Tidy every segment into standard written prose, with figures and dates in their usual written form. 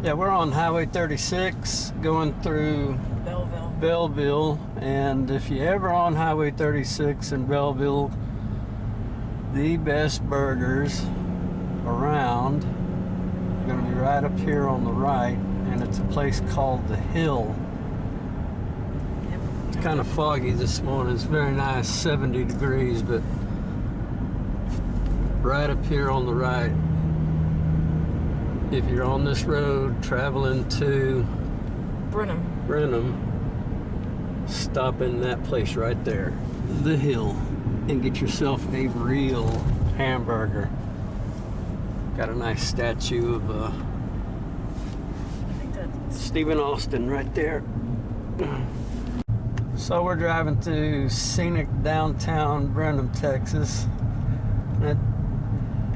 Yeah, we're on Highway 36 going through Belleville, and if you're ever on Highway 36 in Belleville, the best burgers around are going to be right up here on the right, and it's a place called The Hill. It's kind of foggy this morning. It's very nice, 70 degrees, but right up here on the right, if you're on this road traveling to Brenham, stop in that place right there, The Hill, and get yourself a real hamburger. Got a nice statue of I think that's Stephen Austin right there. So we're driving through scenic downtown Brenham, Texas. It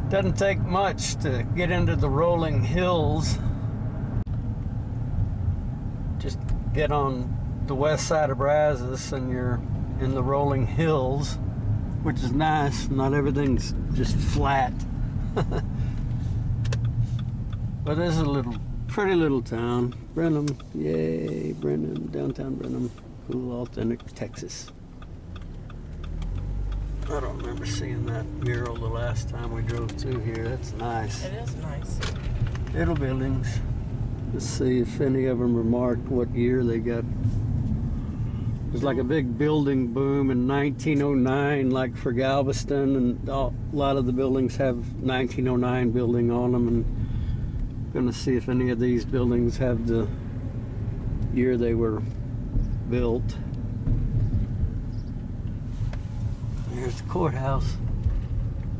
doesn't take much to get into the rolling hills. Just get on the west side of Brazos and you're in the rolling hills, which is nice. Not everything's just flat. But this is a pretty little town. Brenham, yay, Brenham, downtown Brenham. Cool, authentic Texas. I don't remember seeing that mural the last time we drove through here. That's nice. It is nice. Little buildings. Let's see if any of them are marked what year they got. There's like a big building boom in 1909, like for Galveston, and a lot of the buildings have 1909 building on them, and I'm gonna see if any of these buildings have the year they were built. Here's the courthouse.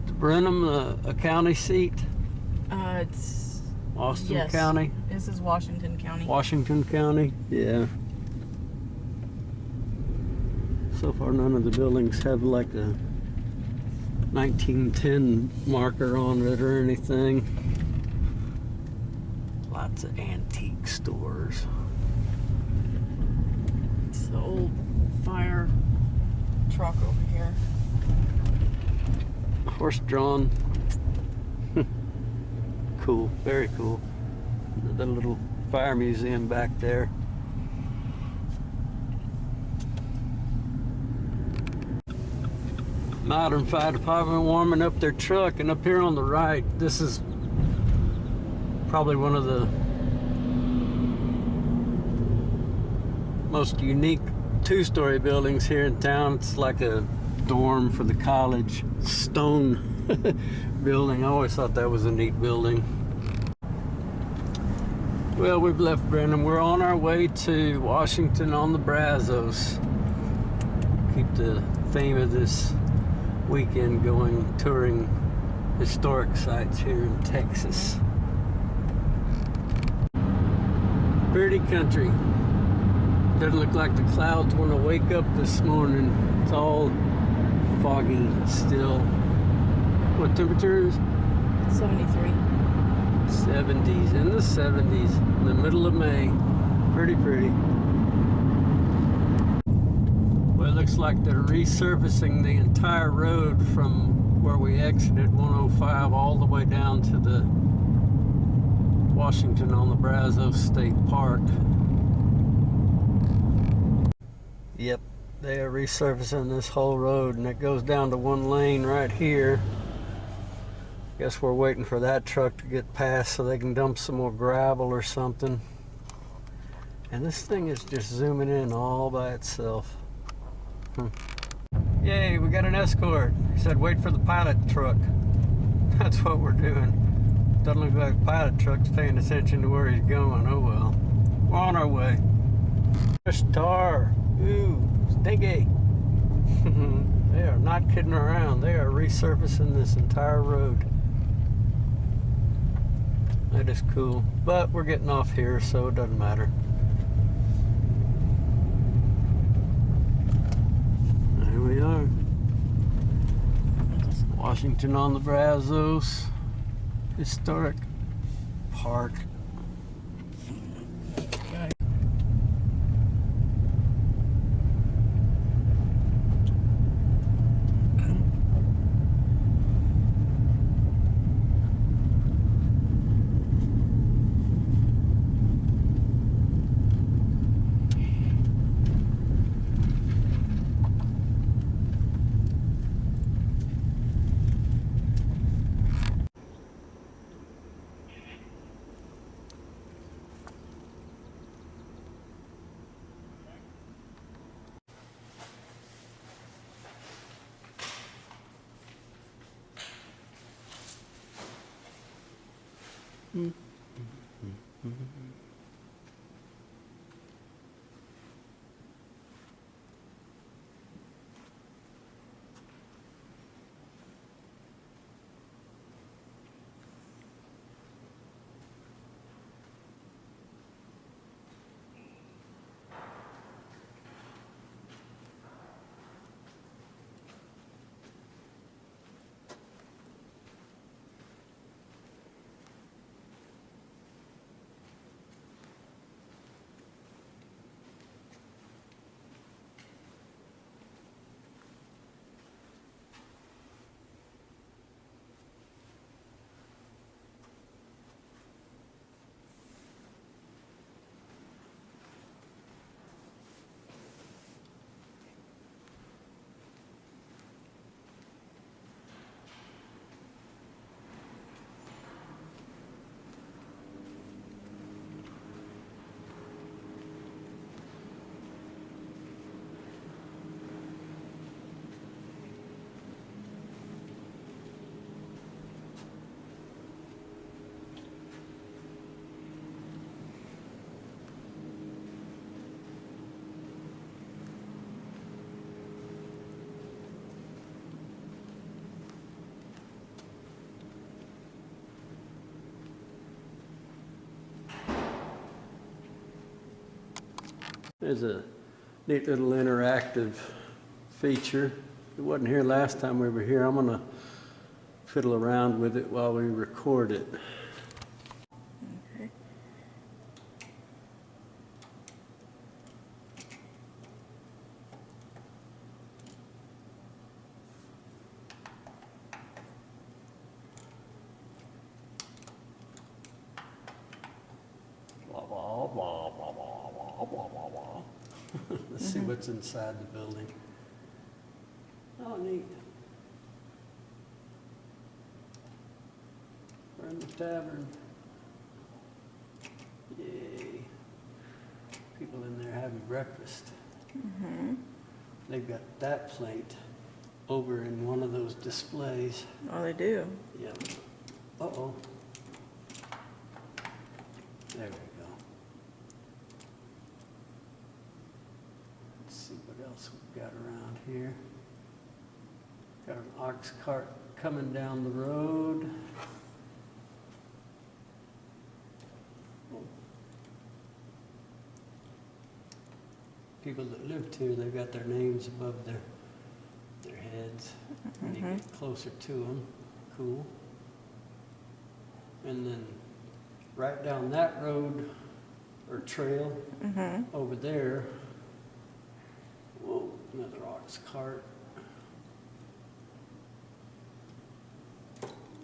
The Brenham, a county seat? It's Austin County? This is Washington County. Washington County, yeah. So far none of the buildings have like a 1910 marker on it or anything. Lots of antique stores. It's the old fire truck over here. Horse-drawn. Cool, very cool. The little fire museum back there. Modern Fire Department warming up their truck, and up here on the right, this is probably one of the most unique two-story buildings here in town. It's like a dorm for the college. Stone building. I always thought that was a neat building. Well, we've left Brenham. We're on our way to Washington on the Brazos. Keep the theme of this weekend going, touring historic sites here in Texas. Pretty country. Doesn't look like the clouds want to wake up this morning. It's all foggy still. What temperature is? 73. 70s, in the 70s, in the middle of May. Pretty. Well, it looks like they're resurfacing the entire road from where we exited 105 all the way down to the Washington on the Brazos State Park. Yep, they are resurfacing this whole road, and it goes down to one lane right here. Guess we're waiting for that truck to get past so they can dump some more gravel or something. And this thing is just zooming in all by itself. Yay, we got an escort. He said wait for the pilot truck. That's what we're doing. Doesn't look like the pilot truck's paying attention to where he's going. Oh well. We're on our way. Fresh tar. Ooh, stinky. They are not kidding around. They are resurfacing this entire road. That is cool. But we're getting off here, so it doesn't matter. There we are. Washington on the Brazos Historic Park. There's a neat little interactive feature. It wasn't here last time we were here. I'm gonna fiddle around with it while we record it. Okay. Blah, blah, blah, blah, blah, blah, blah, blah, blah. Let's see what's inside the building. Oh, neat. We're in the tavern. Yay. People in there having breakfast. They've got that plate over in one of those displays. Oh, they do. Yep. Uh-oh. There we go. Let's see what else we've got around here. Got an ox cart coming down the road. People that lived here, they've got their names above their heads. When you get closer to them, cool. And then right down that road or trail over there, whoa, another ox cart.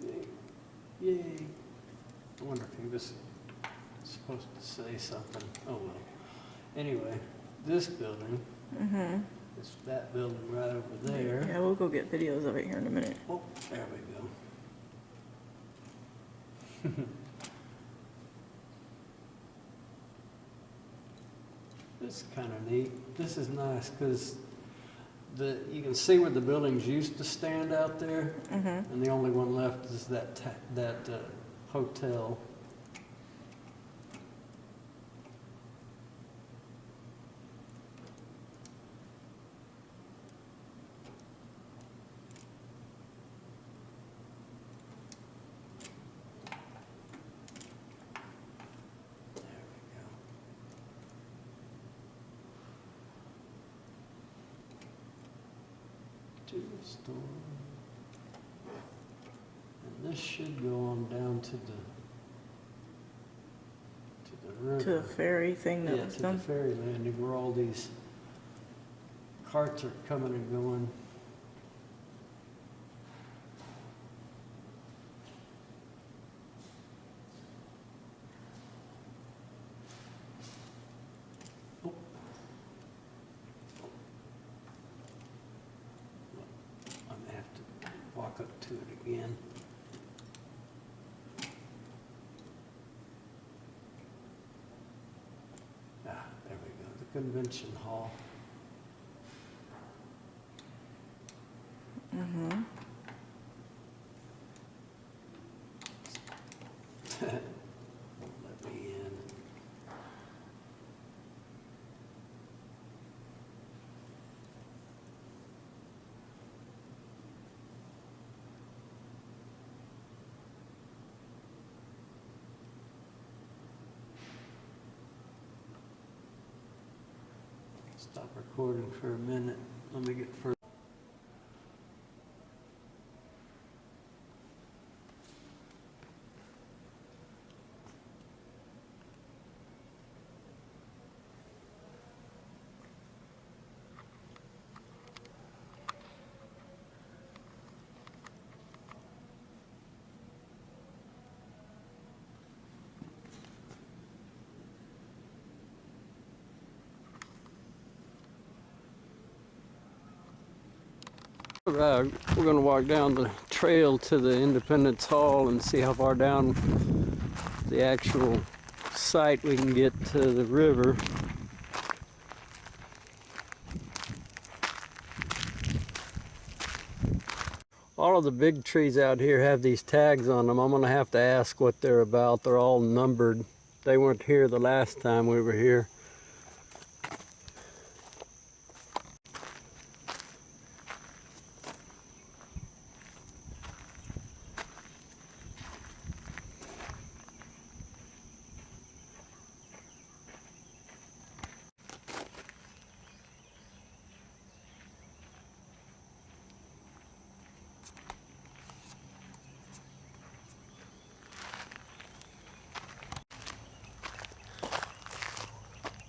Yay. Yay. I wonder if he was supposed to say something. Oh well. Anyway, this building is that building right over there. Yeah, we'll go get videos of it here in a minute. Oh, there we go. This is kind of neat. This is nice because you can see where the buildings used to stand out there, and the only one left is that hotel. To the store. And this should go on down to the river. To the ferry thing that was To done. the ferry landing where all these carts are coming and going. Oh. I'm gonna have to walk up to it again. Ah, there we go, the convention hall. Recording for a minute. Let me get further. We're going to walk down the trail to the Independence Hall and see how far down the actual site we can get to the river. All of the big trees out here have these tags on them. I'm going to have to ask what they're about. They're all numbered. They weren't here the last time we were here.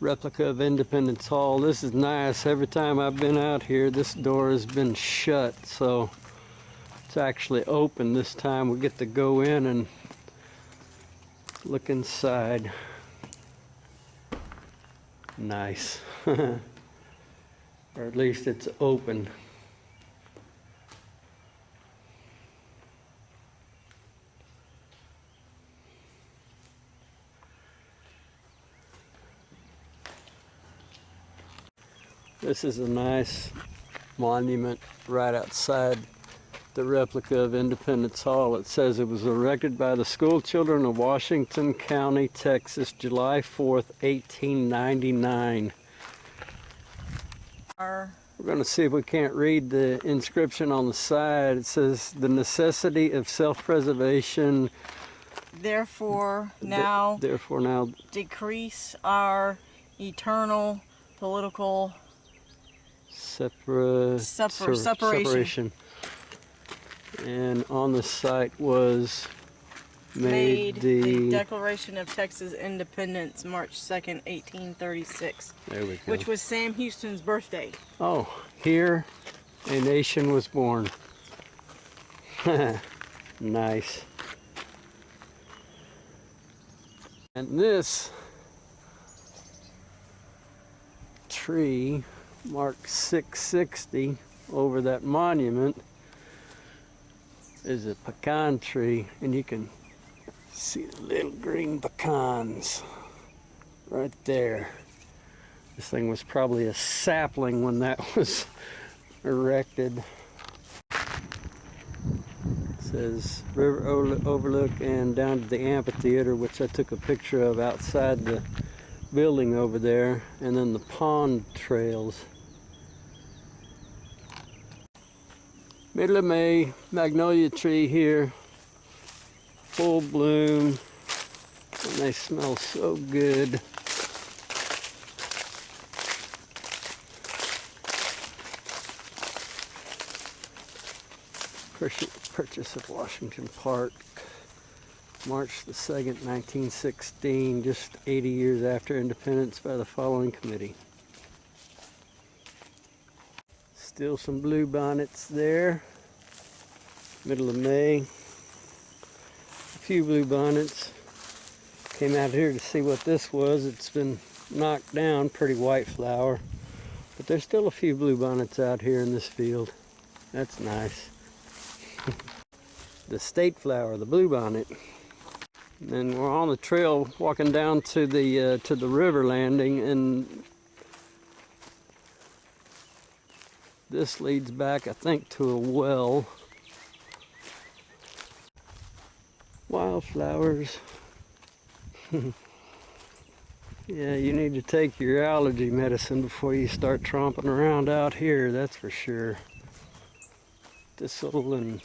Replica of Independence Hall. This is nice. Every time I've been out here, this door has been shut, so it's actually open this time. We get to go in and look inside. Nice. Or at least it's open. This is a nice monument right outside the replica of Independence Hall. It says it was erected by the school children of Washington County, Texas, July 4th, 1899. We're going to see if we can't read the inscription on the side. It says, "The necessity of self-preservation. Therefore now decrease our eternal political separation." And on the site was made the Declaration of Texas Independence, March 2nd, 1836. There we go. Which was Sam Houston's birthday. Oh, here a nation was born. Nice. And this tree marked 660 over that monument is a pecan tree, and you can see the little green pecans right there. This thing was probably a sapling when that was erected. It says River Overlook and down to the Amphitheater, which I took a picture of outside the building over there, and then the pond trails. Middle of May, magnolia tree here, full bloom, and they smell so good. Purchase of Washington Park, March the 2nd, 1916, just 80 years after independence, by the following committee. Still some blue bonnets there. Middle of May. A few blue bonnets. Came out here to see what this was. It's been knocked down, pretty white flower. But there's still a few blue bonnets out here in this field. That's nice. The state flower, the blue bonnet. And then we're on the trail walking down to the river landing, and this leads back, I think, to a well. Wildflowers. Yeah, you need to take your allergy medicine before you start tromping around out here, that's for sure. Thistle and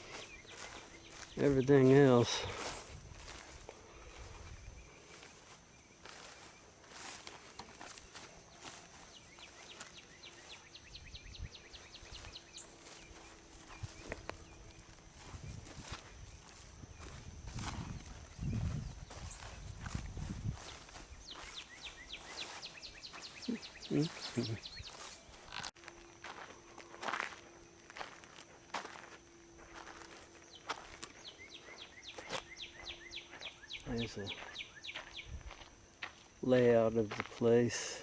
everything else. There's a layout of the place.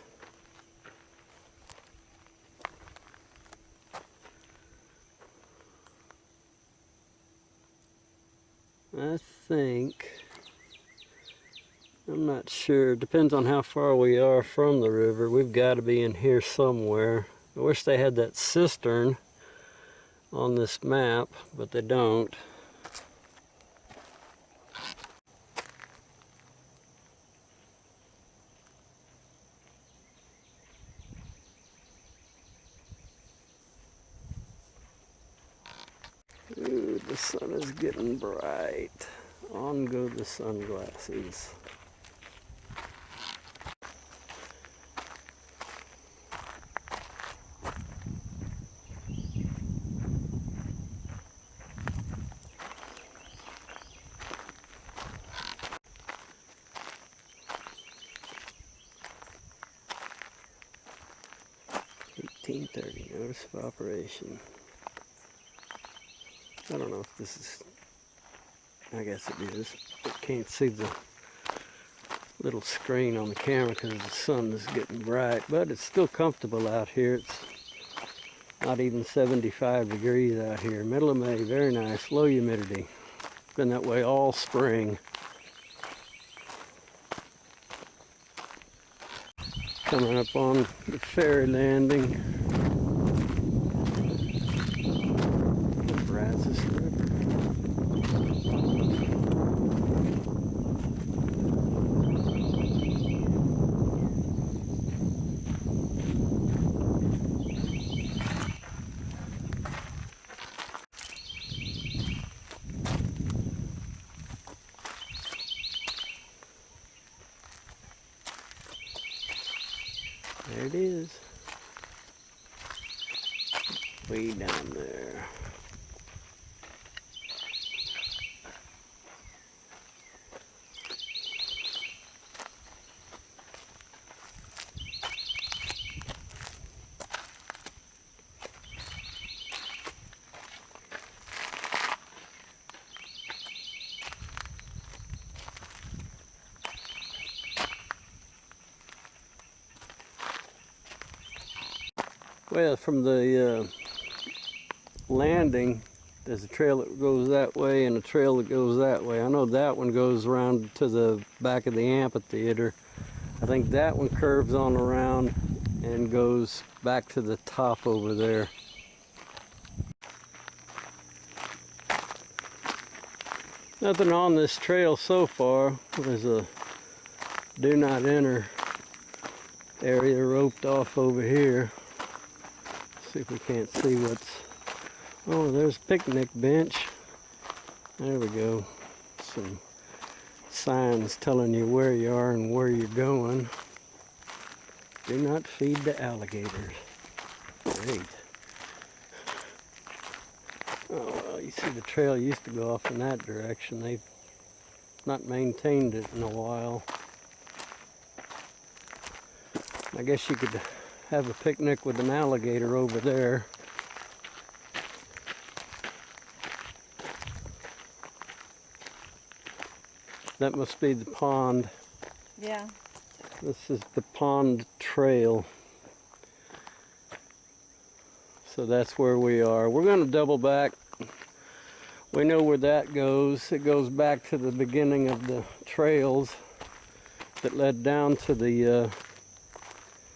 I think, I'm not sure, depends on how far we are from the river. We've got to be in here somewhere. I wish they had that cistern on this map, but they don't. Ooh, the sun is getting bright. On go the sunglasses. $18.30, notice of operation. I don't know if this is, I guess it is. I can't see the little screen on the camera because the sun is getting bright, but it's still comfortable out here. It's not even 75 degrees out here. Middle of May, very nice, low humidity. Been that way all spring. Coming up on the ferry landing. The Brazos River. There it is. Way down there. Well, from the landing, there's a trail that goes that way and a trail that goes that way. I know that one goes around to the back of the amphitheater. I think that one curves on around and goes back to the top over there. Nothing on this trail so far. There's a do not enter area roped off over here. See if we can't see what's... Oh, there's a picnic bench. There we go. Some signs telling you where you are and where you're going. Do not feed the alligators. Great. Oh, well, you see the trail used to go off in that direction. They've not maintained it in a while. I guess you could have a picnic with an alligator over there. That must be the pond. Yeah. This is the pond trail. So that's where we are. We're going to double back. We know where that goes. It goes back to the beginning of the trails that led down to the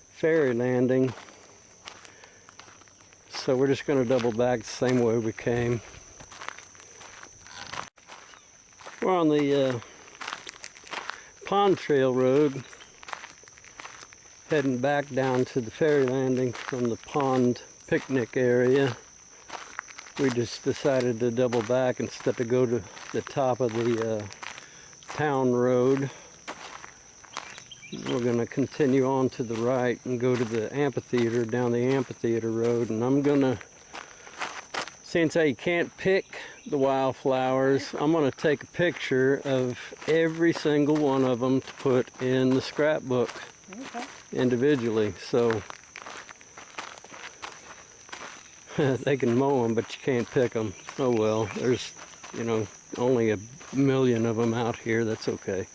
ferry landing. So we're just going to double back the same way we came. We're on the Pond Trail Road, heading back down to the ferry landing from the pond picnic area. We just decided to double back instead of go to the top of the town road. We're going to continue on to the right and go to the amphitheater, down the amphitheater road. And I'm going to, since I can't pick the wildflowers, I'm going to take a picture of every single one of them to put in the scrapbook individually. So They can mow them, but you can't pick them. Oh well, there's, you know, only 1 million of them out here. That's okay.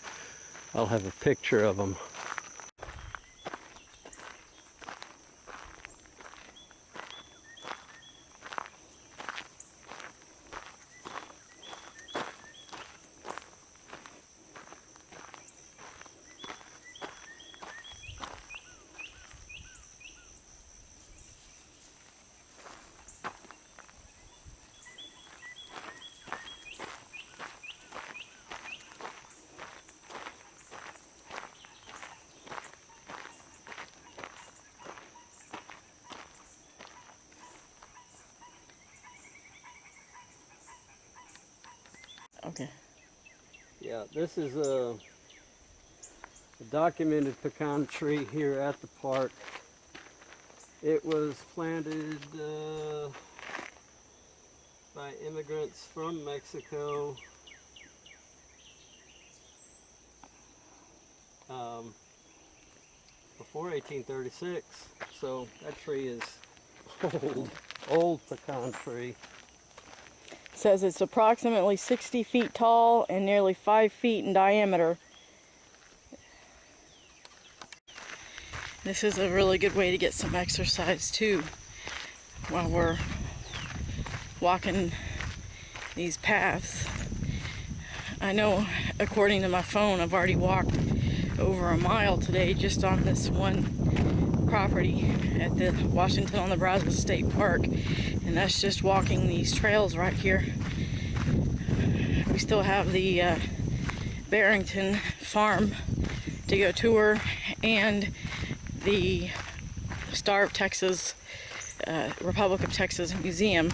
I'll have a picture of them. Okay. Yeah, this is a documented pecan tree here at the park. It was planted by immigrants from Mexico before 1836. So that tree is old pecan tree. Says it's approximately 60 feet tall and nearly 5 feet in diameter. This is a really good way to get some exercise too while we're walking these paths. I know, according to my phone, I've already walked over a mile today just on this one property at the Washington on the Brazos State Park, and that's just walking these trails right here. We still have the Barrington Farm to go tour, and the Star of Texas, Republic of Texas Museum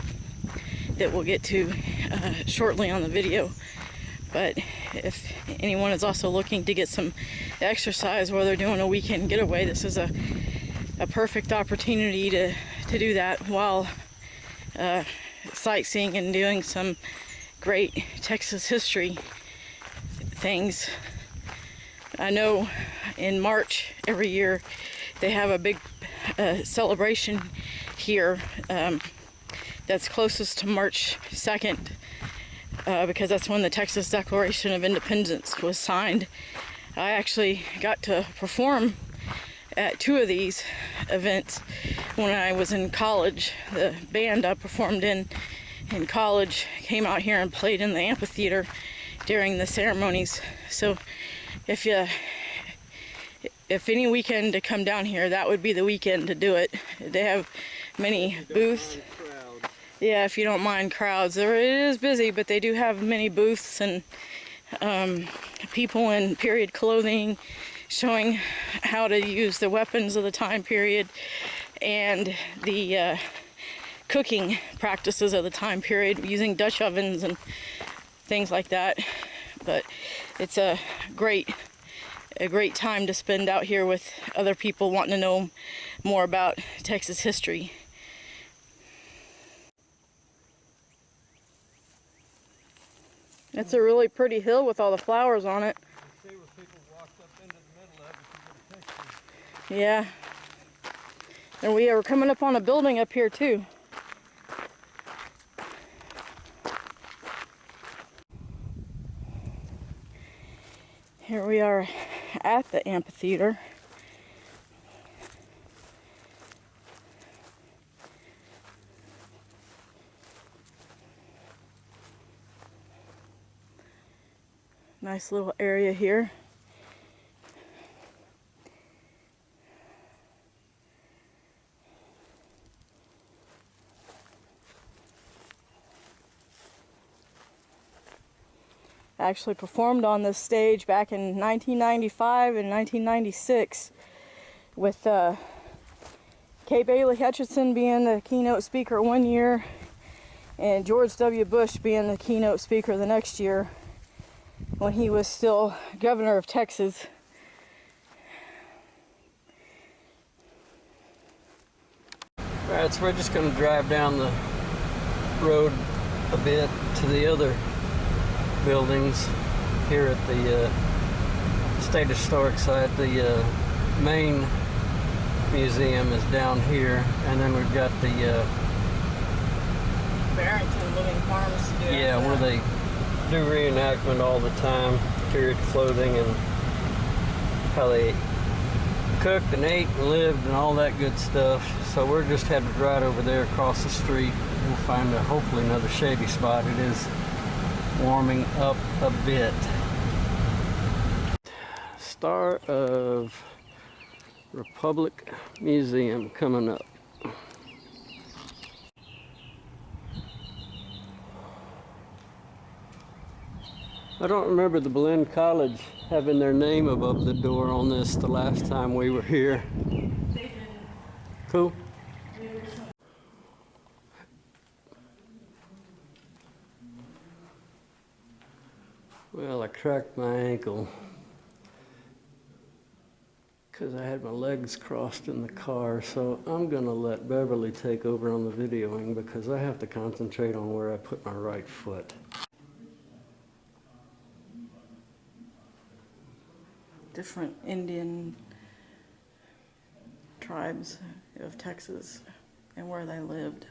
that we'll get to shortly on the video. But if anyone is also looking to get some exercise while they're doing a weekend getaway, this is a perfect opportunity to do that while sightseeing and doing some great Texas history things. I know in March every year they have a big celebration here that's closest to March 2nd because that's when the Texas Declaration of Independence was signed. I actually got to perform at 2 of these events when I was in college. The band I performed in college came out here and played in the amphitheater during the ceremonies. So if any weekend to come down here, that would be the weekend to do it. They have many booths. Yeah, if you don't mind crowds. It is busy, but they do have many booths and people in period clothing showing how to use the weapons of the time period and the cooking practices of the time period using Dutch ovens and things like that. But it's a great time to spend out here with other people wanting to know more about Texas history. It's a really pretty hill with all the flowers on it. You see where people walked up into the middle of it to get a picture. Yeah. And we are coming up on a building up here too. Here we are at the amphitheater. Nice little area here. I actually performed on this stage back in 1995 and 1996 with Kay Bailey Hutchinson being the keynote speaker one year and George W. Bush being the keynote speaker the next year when he was still governor of Texas. Alright, so we're just going to drive down the road a bit to the other buildings here at the State Historic Site. The main museum is down here, and then we've got the Barrington Living Farms to do it. Yeah, where they do reenactment all the time, period clothing, and how they cooked and ate and lived and all that good stuff. So we're just headed right over there across the street. We'll find hopefully another shady spot. It is warming up a bit. Star of Republic Museum coming up. I don't remember the Belen College having their name above the door on this the last time we were here. They didn't. Cool. Well, I cracked my ankle because I had my legs crossed in the car, so I'm gonna let Beverly take over on the videoing because I have to concentrate on where I put my right foot. Different Indian tribes of Texas and where they lived.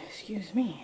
Excuse me.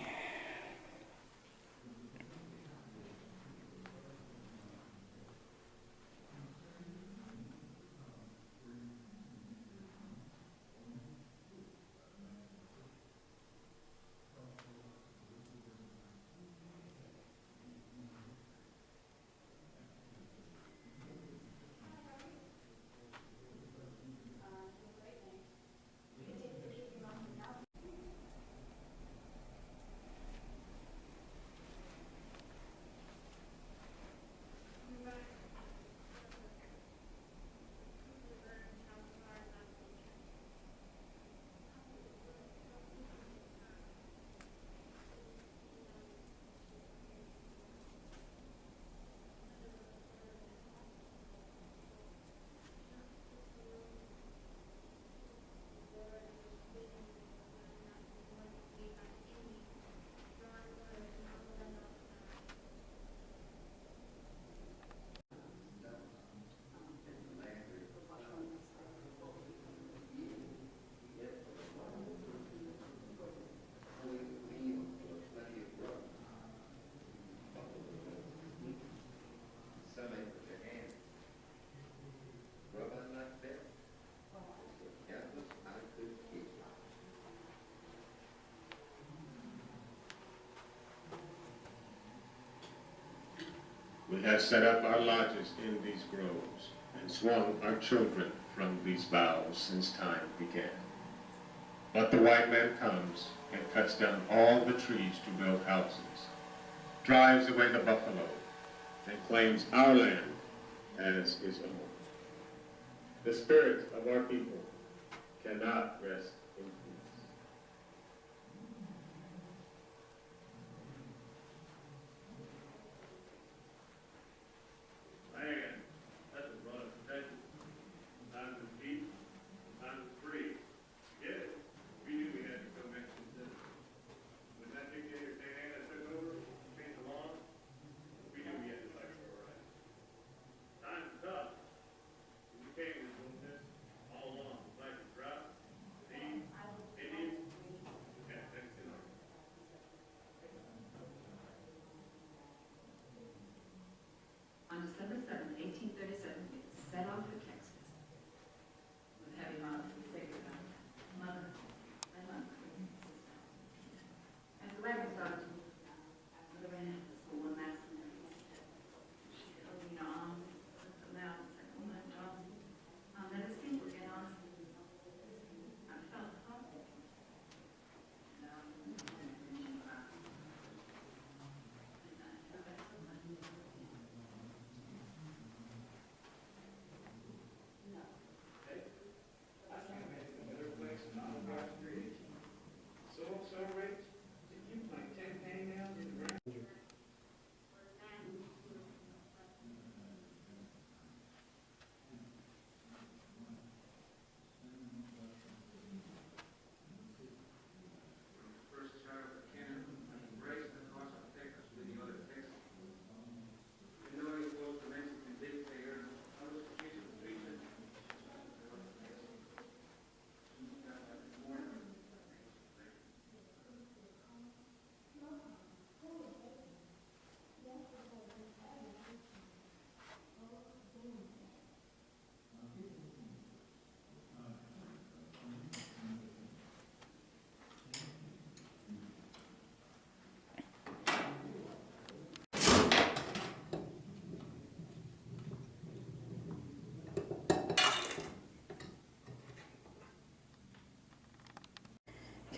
We have set up our lodges in these groves and swung our children from these boughs since time began. But the white man comes and cuts down all the trees to build houses, drives away the buffalo, and claims our land as his own. The spirit of our people cannot rest in peace. Land, that's a lot of protection. Times of peace, times of free. Yes, we knew we had to come back to the city. When that dictator Santa took over, changed the laws, we knew we had to fight for our rights. Times are tough. We became this wilderness all along. Like a drought, disease,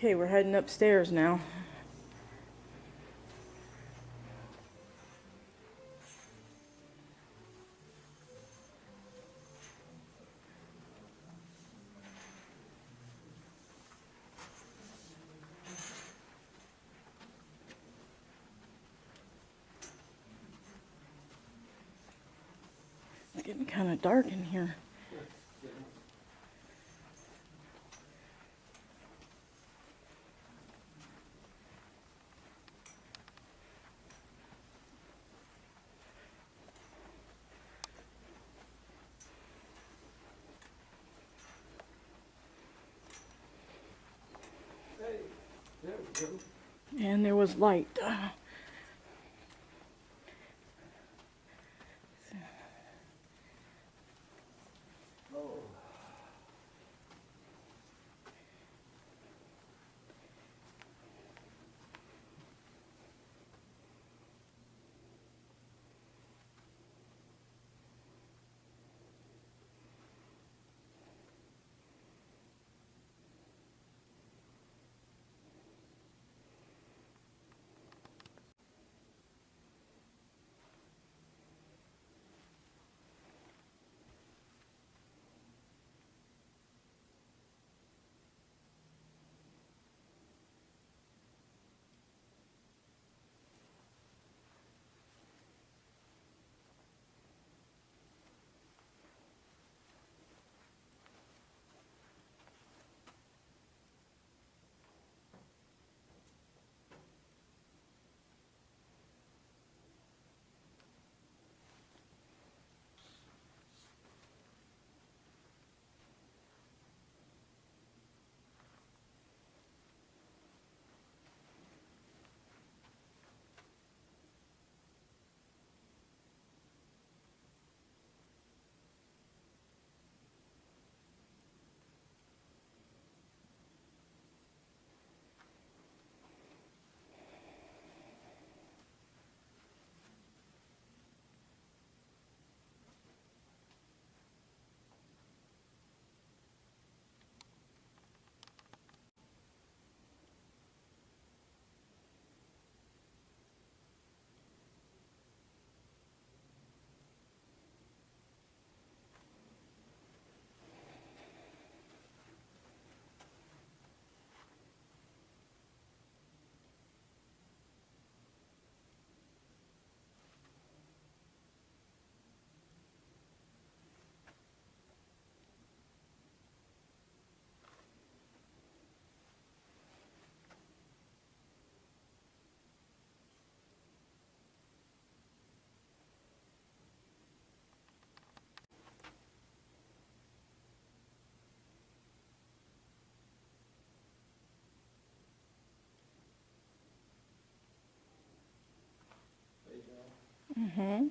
Okay, we're heading upstairs now. It's getting kind of dark in here. There we go. And there was light. Mm-hmm.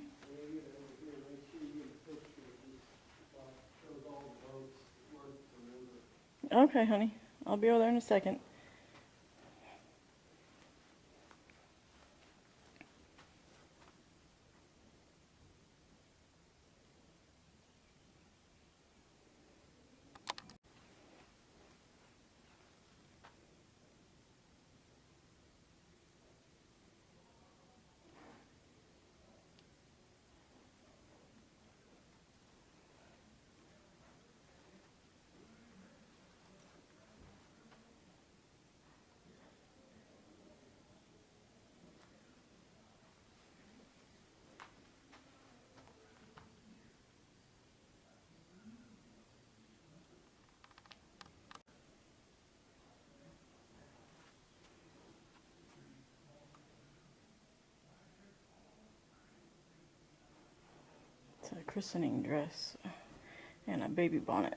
Okay, honey. I'll be over there in a second. It's a christening dress and a baby bonnet.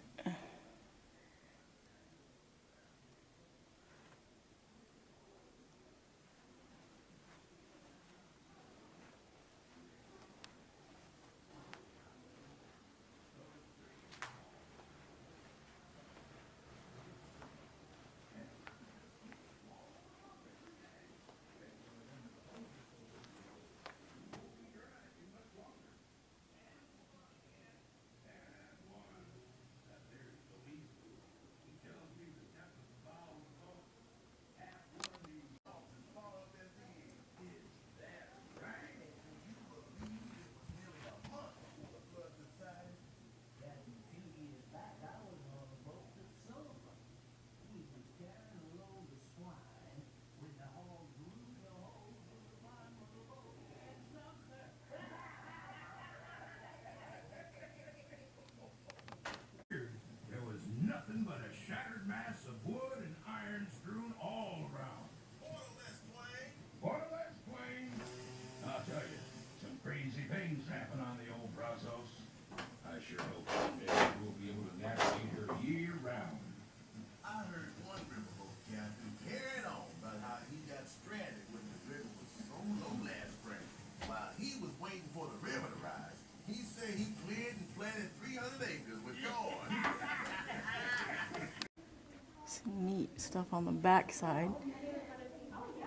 neat stuff on the back side.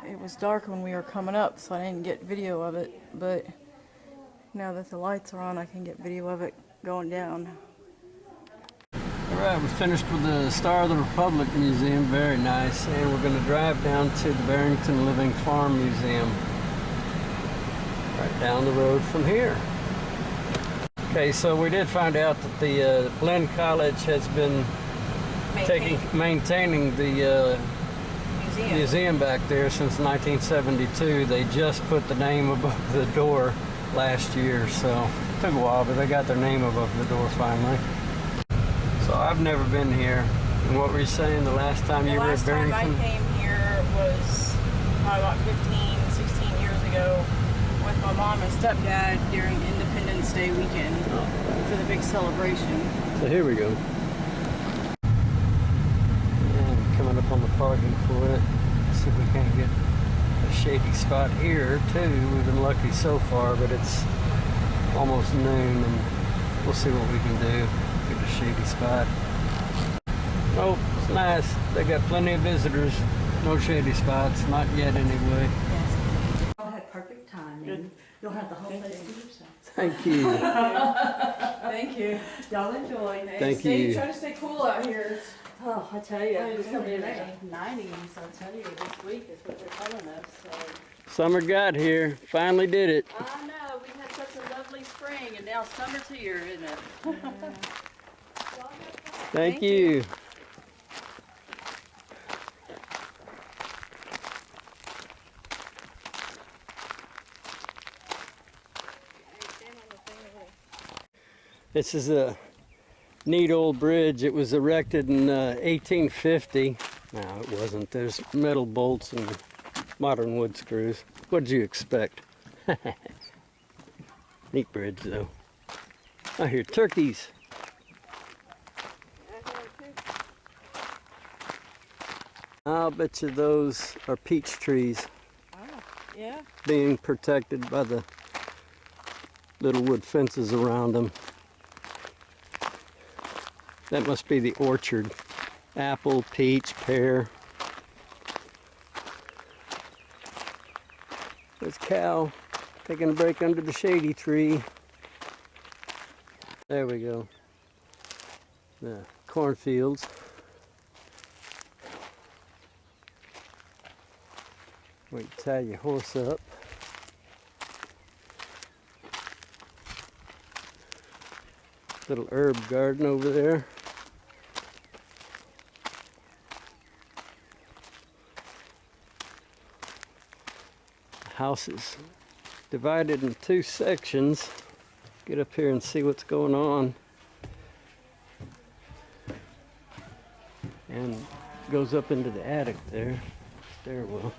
It was dark when we were coming up, so I didn't get video of it, but now that the lights are on, I can get video of it going down. All right, we're finished with the Star of the Republic Museum, very nice, and we're going to drive down to the Barrington Living Farm Museum, right down the road from here. Okay, so we did find out that the Glenn College has been maintaining the museum back there since 1972. They just put the name above the door last year, so it took a while, but they got their name above the door finally. So I've never been here. And what were you saying the last time you were at Barrington? The last time I came here was probably about 15, 16 years ago with my mom and stepdad during Independence Day weekend for the big celebration. So here we go. And coming up on the parking for it. See if we can't get a shady spot here too. We've been lucky so far, but it's almost noon and we'll see what we can do. Get a shady spot. Oh, it's nice. They got plenty of visitors. No shady spots, not yet anyway. Y'all had perfect timing. You'll have the whole place to yourself. Thank you. Thank you. Y'all enjoy. Thank you. Try to stay cool out here. Oh, I tell you, It's it's gonna be gonna be like 90s. I tell you, this week is what they're telling us. So. Summer got here. Finally did it. I know, we had such a lovely spring, and now summer's here, isn't it? Thank you. This is a neat old bridge. It was erected in 1850. No, it wasn't. There's metal bolts and modern wood screws. What'd you expect? Neat bridge, though. I hear turkeys. I'll bet you those are peach trees Yeah. being protected by the little wood fences around them. That must be the orchard. Apple, peach, pear. There's cow taking a break under the shady tree. There we go. The cornfields. We can tie your horse up. Little herb garden over there. The house is divided in two sections. Get up here and see what's going on. And goes up into the attic there. Stairwell.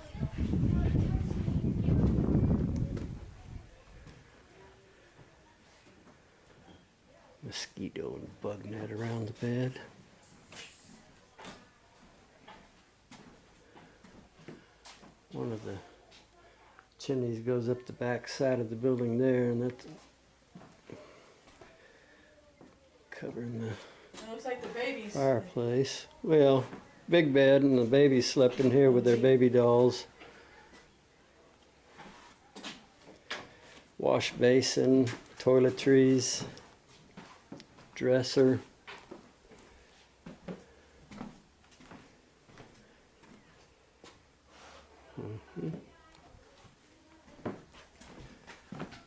Mosquito and bug net around the bed. One of the chimneys goes up the back side of the building there, and that's covering the It looks like the babies. fireplace. Well, big bed, and the babies slept in here with their baby dolls. Wash basin, toiletries, dresser.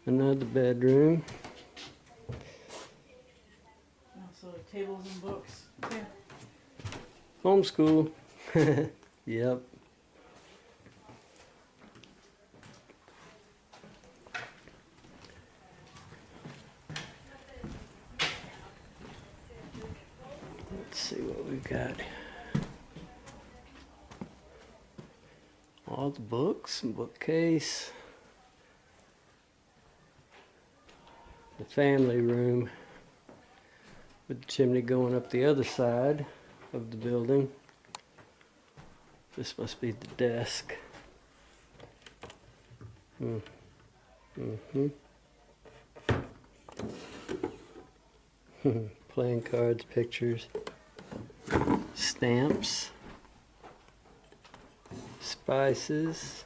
Another bedroom. Also tables and books. Yeah. Homeschool. Yep. Let's see what we've got. All the books and bookcase. The family room with the chimney going up the other side of the building. This must be the desk. Playing cards, pictures, stamps, Spices.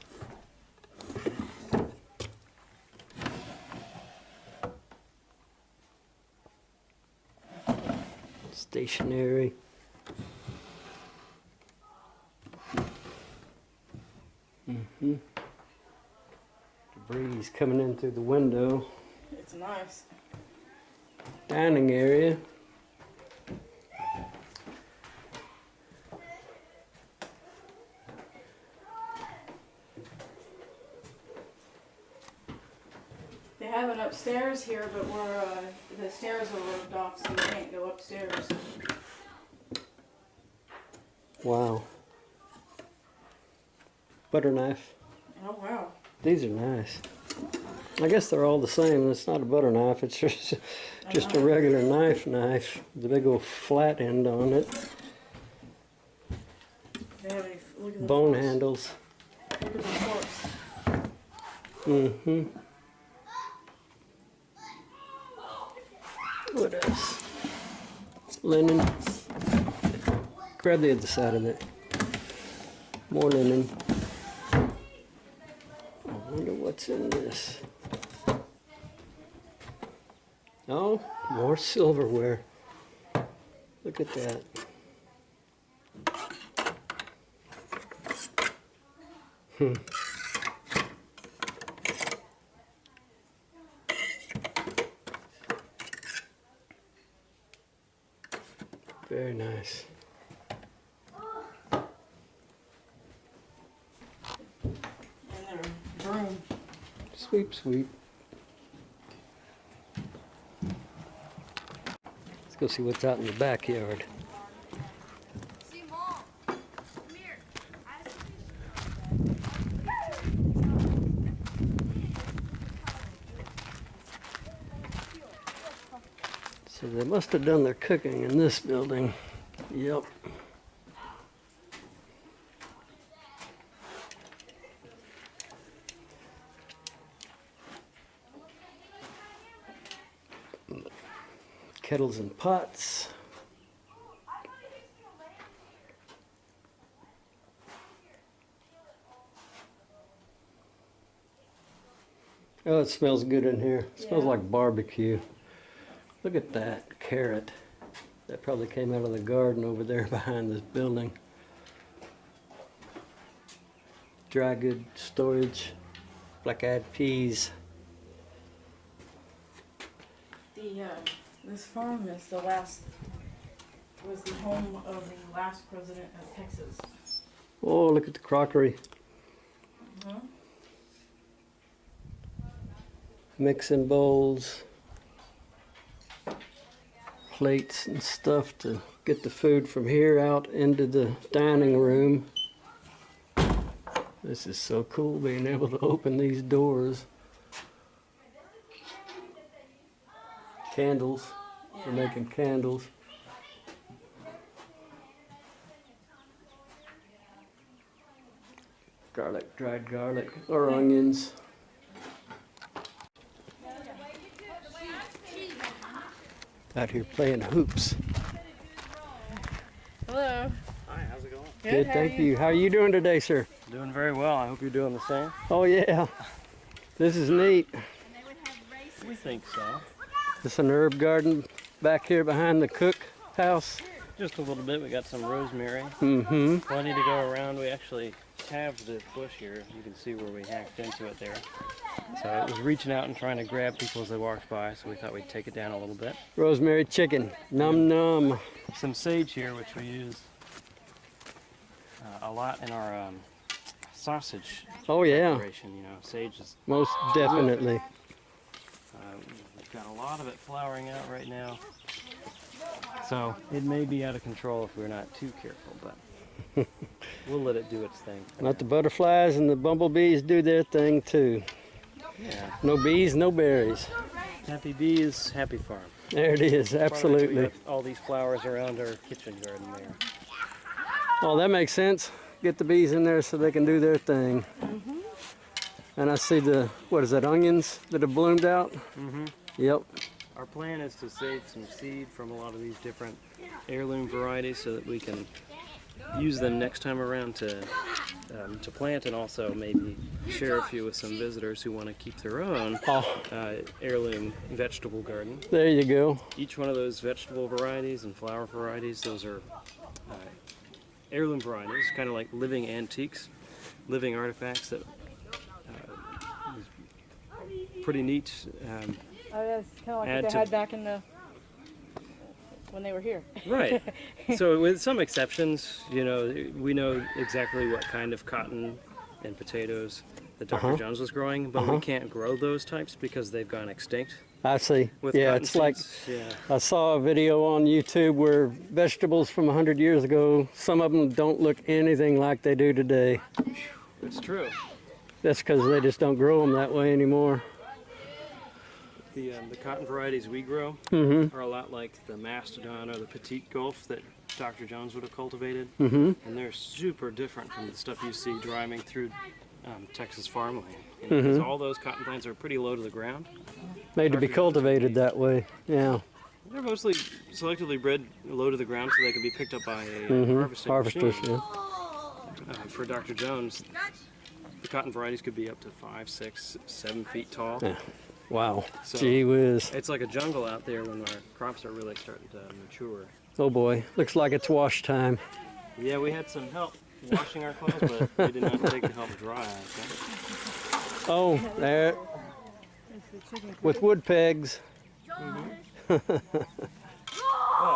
Stationery. The breeze coming in through the window. It's nice. Dining area. They have it upstairs here, but the stairs are roped off, so you can't go upstairs. Wow. Butter knife. Oh wow. These are nice. I guess they're all the same. It's not a butter knife. It's just a regular knife with a big old flat end on it. They have look at the Bone forks. handles. Look at the forks. What else? Linen. Grab the other side of it. More linen. I wonder what's in this. Oh, more silverware. Look at that. Very nice. And their broom. Sweep, sweep. Let's go see what's out in the backyard. See, Mom. Come here. So they must have done their cooking in this building. Yep. Kettles and pots. Oh, it smells good in here. It smells Yeah. like barbecue. Look at that carrot. That probably came out of the garden over there behind this building. Dry good storage. Black-eyed peas. This farm is was the home of the last president of Texas. Oh, look at the crockery. Uh-huh. Mixing bowls. Plates and stuff to get the food from here out into the dining room. This is so cool being able to open these doors. Candles, for making candles. Garlic, dried garlic, or onions. Out here playing hoops. Hello. Hi, how's it going? Good, thank you. How are you doing today, sir? Doing very well. I hope you're doing the same. Oh yeah, this is neat. We think so. This is an herb garden back here behind the cook house. Just a little bit. We got some rosemary. Mm-hmm. Plenty to go around. We actually halved the bush here. You can see where we hacked into it there. So it was reaching out and trying to grab people as they walked by, so we thought we'd take it down a little bit. Rosemary chicken, num num. Some sage here, which we use a lot in our sausage Oh yeah, preparation. You know, sage is. most definitely. We've got a lot of it flowering out right now. So it may be out of control if we're not too careful, but we'll let it do its thing. Let the butterflies and the bumblebees do their thing too. Yeah. No bees, no berries. Happy bees, happy farm. There it is, We absolutely. have all these flowers around our kitchen garden there. Oh, that makes sense. Get the bees in there so they can do their thing. And I see the, what is that, onions that have bloomed out? Mm-hmm. Yep. Our plan is to save some seed from a lot of these different heirloom varieties so that we can use them next time around to to plant and also maybe share a few with some visitors who want to keep their own heirloom vegetable garden. There you go. Each one of those vegetable varieties and flower varieties, those are heirloom varieties, kind of like living antiques, living artifacts that is pretty neat. Oh, that's kind of like Add what they to- had back in the when they were here. Right. So with some exceptions, you know, we know exactly what kind of cotton and potatoes that Dr. Jones was growing, but we can't grow those types because they've gone extinct. I see. With Yeah, cotton it's like seeds, yeah. I saw a video on YouTube where vegetables from 100 years ago, some of them don't look anything like they do today. It's true. That's because they just don't grow them that way anymore. The cotton varieties we grow are a lot like the mastodon or the petite gulf that Dr. Jones would have cultivated, and they're super different from the stuff you see driving through Texas farmland. You know, 'cause all those cotton plants are pretty low to the ground. Made to be cultivated that way. Yeah. They're mostly selectively bred low to the ground so they can be picked up by a harvesting Harvesters, machine. yeah. For Dr. Jones, the cotton varieties could be up to 5, 6, 7 feet tall. Yeah. Wow. So- Gee whiz. It's like a jungle out there when our crops are really starting to mature. Oh boy. Looks like it's wash time. Yeah, we had some help washing our clothes, but we did not take the help dry. I think. Oh, there. With wood pegs. Well,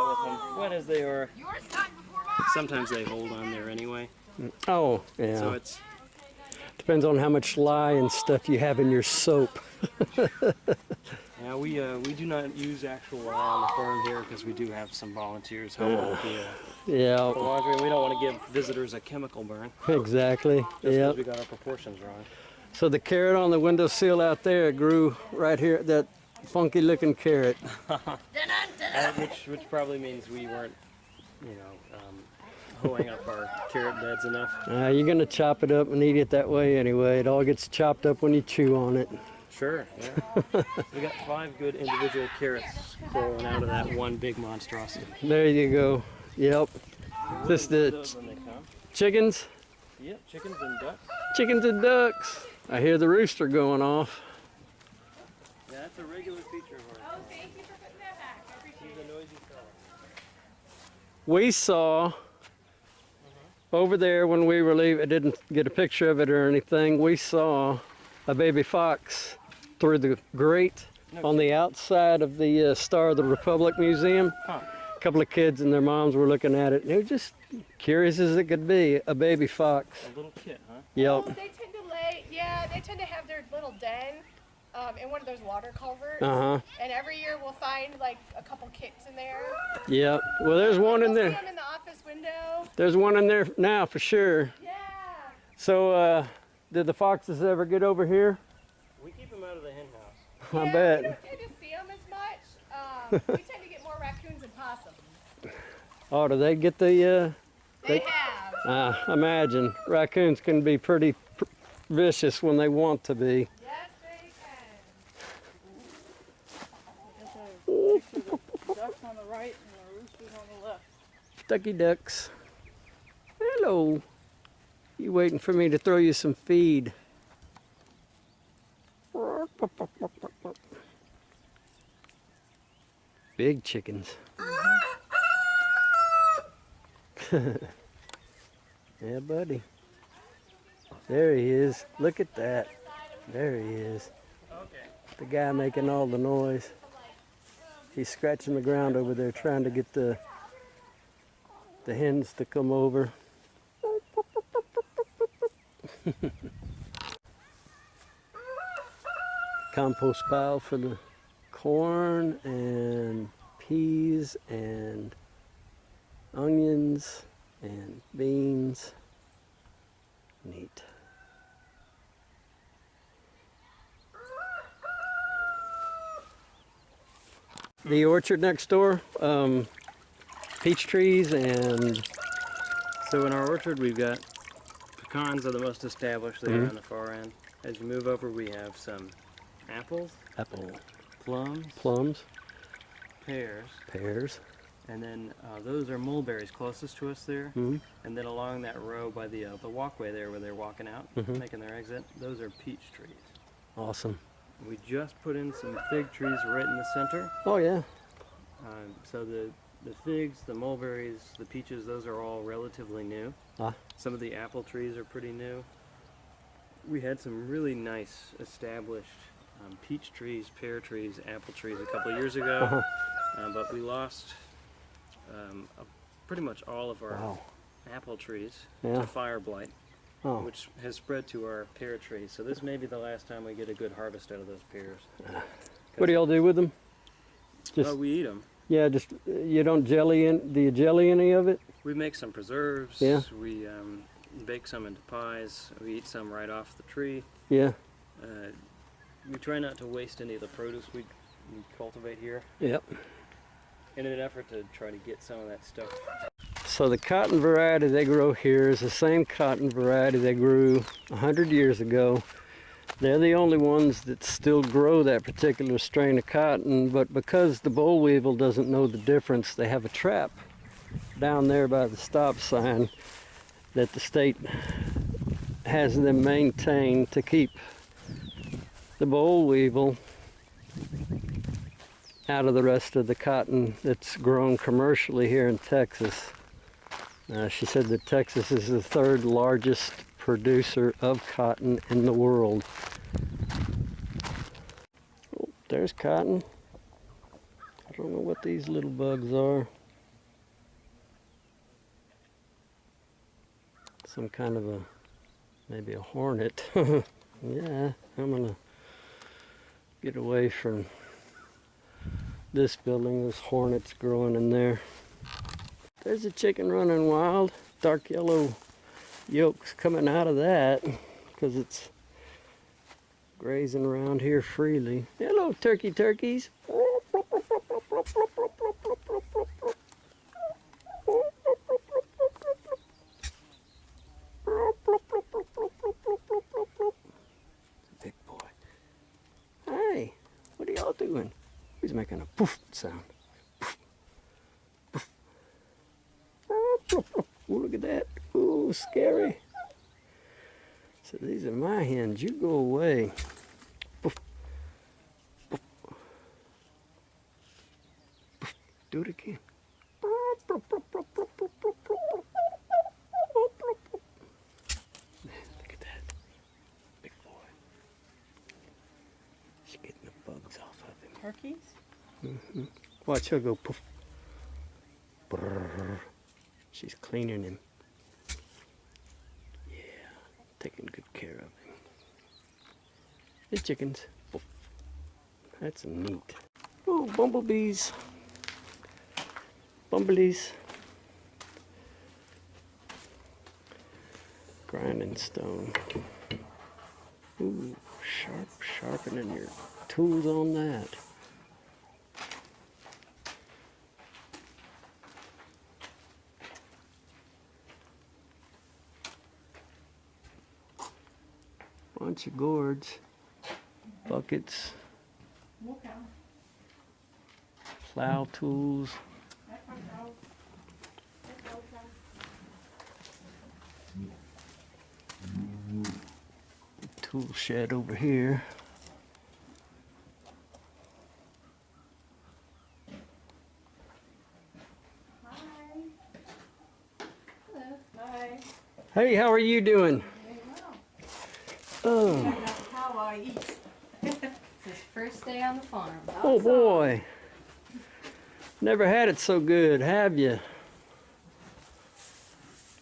with them wet as they are, Yours died before mine. sometimes they hold on there anyway. Oh, yeah. So it's Depends on how much lye and stuff you have in your soap. yeah, we do not use actual lye on the farm here because we do have some volunteers helping with the Yeah, laundry. We don't want to give visitors a chemical burn exactly. just Yeah. because we got our proportions wrong. So the carrot on the windowsill out there grew right here, that funky looking carrot. Which probably means we weren't, you know, hoeing up our carrot beds enough. You're gonna chop it up and eat it that way anyway. It all gets chopped up when you chew on it. Sure, yeah. We got 5 good individual carrots growing out of that one big monstrosity. There you go. Yep. This the Those when they come. chickens? Yep, chickens and ducks. Chickens and ducks. I hear the rooster going off. Yeah, that's a regular feature of ours. Oh, thank you for putting that back. I appreciate He's it. a noisy fella. We saw over there when we were leaving, I didn't get a picture of it or anything, we saw a baby fox through the grate on the outside of the Star of the Republic Museum. Huh. A couple of kids and their moms were looking at it, and it was just curious as it could be, a baby fox. A little kit, huh? Yep. Oh, they tend to lay, yeah, they tend to have their little den in one of those water culverts. Uh-huh. And every year we'll find like a couple kits in there. Yep. Well, there's one in We'll see there. them in the office window. There's one in there now for sure. Yeah. So, did the foxes ever get over here? We keep them out of the hen house. I Yeah, bet. We don't tend to see them as much. We tend to get more raccoons and possums. Oh, do they get the, They have. imagine. Raccoons can be pretty vicious when they want to be. Yes, they can. The ducks on the right and the roosters on the left. Ducky ducks. Hello. You waiting for me to throw you some feed? Big chickens. Yeah, buddy. There he is. Look at that. There he is. Okay. The guy making all the noise. He's scratching the ground over there trying to get the hens to come over. Compost pile for the corn and peas and onions and beans. Neat. The orchard next door, peach trees and So in our orchard, we've got pecans are the most established there on the far end. As you move over, we have some apples, apple, plums, plums, pears, pears, And then those are mulberries closest to us there. And then along that row by the walkway there where they're walking out, making their exit, those are peach trees. Awesome. We just put in some fig trees right in the center. Oh yeah. So the figs, the mulberries, the peaches, those are all relatively new. Some of the apple trees are pretty new. We had some really nice established peach trees, pear trees, apple trees a couple of years ago, but we lost pretty much all of our apple trees to fire blight, which has spread to our pear trees. So this may be the last time we get a good harvest out of those pears. What do y'all do with them? Just we eat them. Yeah, just you don't jelly in. Do you jelly any of it? We make some preserves. Yeah. We bake some into pies. We eat some right off the tree. Yeah. We try not to waste any of the produce we cultivate here. Yep. In an effort to try to get some of that stuff. So the cotton variety they grow here is the same cotton variety they grew 100 years ago. They're the only ones that still grow that particular strain of cotton, but because the boll weevil doesn't know the difference, they have a trap down there by the stop sign that the state has them maintain to keep the boll weevil out of the rest of the cotton that's grown commercially here in Texas. She said that Texas is the third largest producer of cotton in the world. Oh, there's cotton. I don't know what these little bugs are. Some kind of a, maybe a hornet. Yeah, I'm gonna get away from this building. There's hornets growing in there. There's a chicken running wild. Dark yellow yolks coming out of that because it's grazing around here freely. Hello, turkeys. Big boy. Hey, what are y'all doing? He's making a poof sound. Poof, poof. Ooh, look at that. Ooh, scary. So these are my hens. You go away. Poof. Poof. Poof. Do it again. Look at that. Big boy. She's getting the bugs off of him. Turkeys? Watch her go poof. Brrr. She's cleaning him. Yeah, taking good care of him. The chickens. Poof. That's neat. Oh, bumblebees. Bumblebees. Grinding stone. Ooh, sharpening your tools on that. Bunch of gourds, buckets, plow tools. Tool shed over here. Hi. Hey, how are you doing? Oh, How I eat. It's his first day on the farm. oh boy. Never had it so good, have you?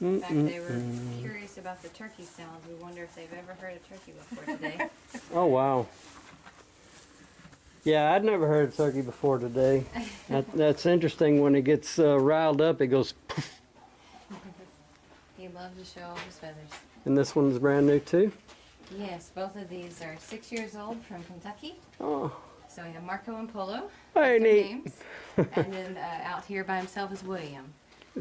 In fact, they were curious about the turkey sounds. We wonder if they've ever heard a turkey before today. Oh, wow. Yeah, I'd never heard of turkey before today. That's interesting. When it gets riled up, it goes poof. He loves to show off his feathers. And this one's brand new too? Yes, both of these are 6 years old from Kentucky. Oh, So we have Marco and Polo. Hey, That's their neat. names. And then out here by himself is William.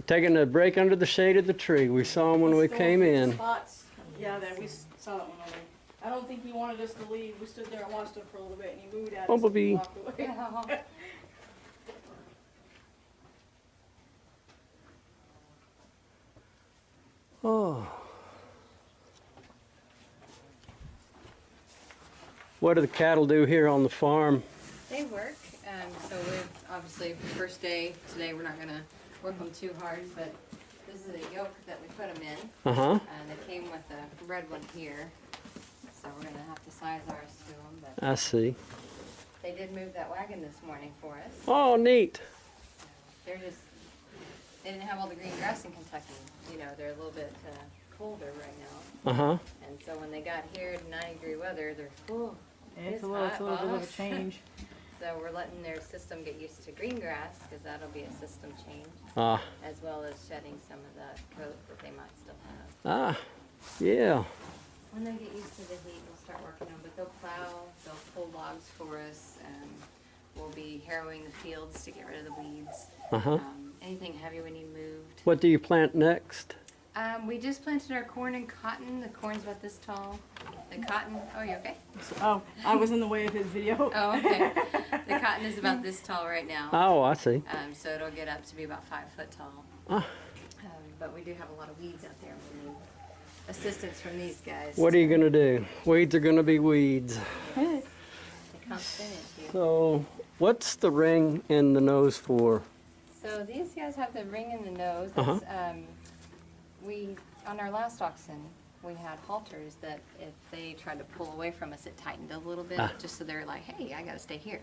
taking a break under the shade of the tree. We saw him when we came in. Spots. Yeah, that we saw that one already. I don't think he wanted us to leave. We stood there and watched him for a little bit, and he mooed at us Bumblebee. and walked away. Oh. What do the cattle do here on the farm? They work. So we're obviously first day today. We're not gonna work them too hard, but this is a yoke that we put them in. Uh-huh. And they came with a red one here, so we're gonna have to size ours to them. But I see. they did move that wagon this morning for us. Oh, neat. They didn't have all the green grass in Kentucky. You know, they're a little bit colder right now. Uh-huh. And so when they got here to 90-degree weather, they're full. It's a little bit of a change. So we're letting their system get used to green grass, because that'll be a system change, Ah. as well as shedding some of the coat that they might still have. Ah. Yeah. When they get used to the heat, we'll start working them, but they'll plow, they'll pull logs for us, and we'll be harrowing the fields to get rid of the weeds. Uh-huh. Anything heavy we need moved. What do you plant next? We just planted our corn and cotton. The corn's about this tall. The cotton, oh, you okay? Oh, I was in the way of his video. Oh, okay. The cotton is about this tall right now. Oh, I see. So it'll get up to be about 5 foot tall. Ah. But we do have a lot of weeds out there. We need assistance from these guys. What are you gonna do? Weeds are gonna be weeds. They can't finish you. So, what's the ring in the nose for? So these guys have the ring in the nose. Uh-huh. That's, on our last oxen, we had halters that if they tried to pull away from us, it tightened a little bit, just so they're like, hey, I gotta stay here.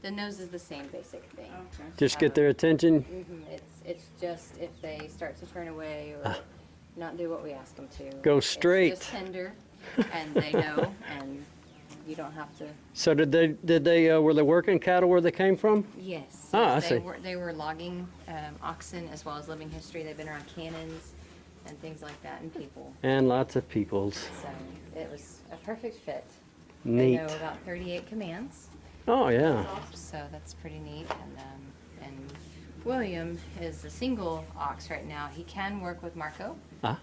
The nose is the same basic thing. Okay. Just get their attention? It's just if they start to turn away or not do what we ask them to. Go straight. It's just tender, and they know, and you don't have to. So did they were they working cattle where they came from? Yes. Ah, yes, I see. They were logging oxen as well as living history. They've been around cannons and things like that, and people. And lots of peoples. So it was a perfect fit. Neat. They know about 38 commands, Oh yeah. so that's pretty neat. And William is a single ox right now. He can work with Marco. Ah.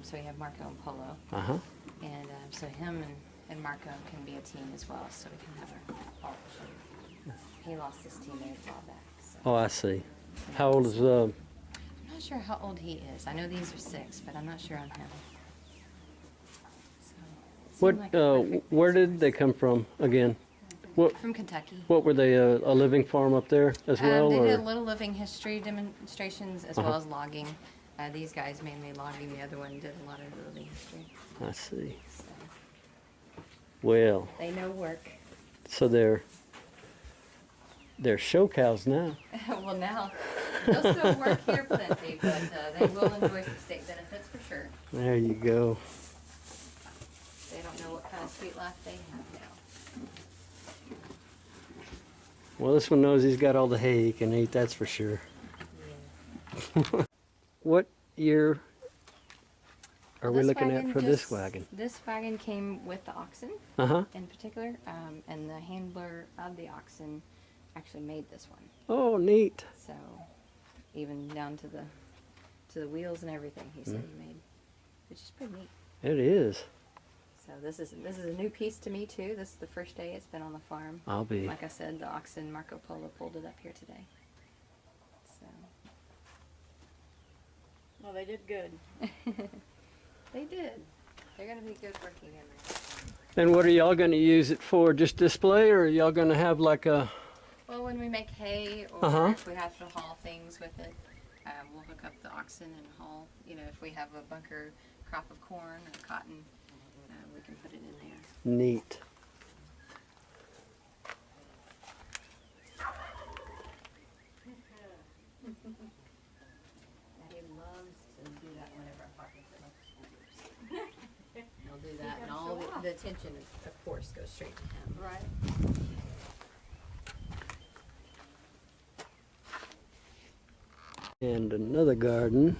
So we have Marco and Polo, Uh-huh. and so him and Marco can be a team as well. So we can have our. He lost his teammate a while back. So. Oh, I see. How old is I'm not sure how old he is. I know these are 6, but I'm not sure on him. So, it what seemed like a perfect where mix. did they come from again? From Kentucky. What were they, a living farm up there as well? They did or? little living history demonstrations as well as logging. These guys mainly logging. The other one did a lot of living history. I see. So Well, they know work. so they're show cows now. Well, now they'll still work here plenty, but they will enjoy some state benefits for sure. There you go. They don't know what kind of sweet life they have now. Well, this one knows he's got all the hay he can eat, that's for sure. What year are we This looking at wagon for this just- wagon? This wagon came with the oxen Uh-huh. in particular, and the handler of the oxen actually made this one. Oh, neat. So even down to the wheels and everything, he said he made, which is pretty neat. It is. So this is a new piece to me too. This is the first day it's been on the farm. I'll be. Like I said, the oxen Marco Polo pulled it up here today. So Well, they did good. they did. They're gonna be good working members. And what are y'all going to use it for? Just display, or are y'all going to have like a... Well, when we make hay or Uh-huh. if we have to haul things with it, we'll hook up the oxen and haul. You know, if we have a bunker crop of corn or cotton, we can put it in there. Neat. He loves to do that whenever I'm talking to him. He'll do that, and all the attention, of course, goes straight to him. Right. And another garden.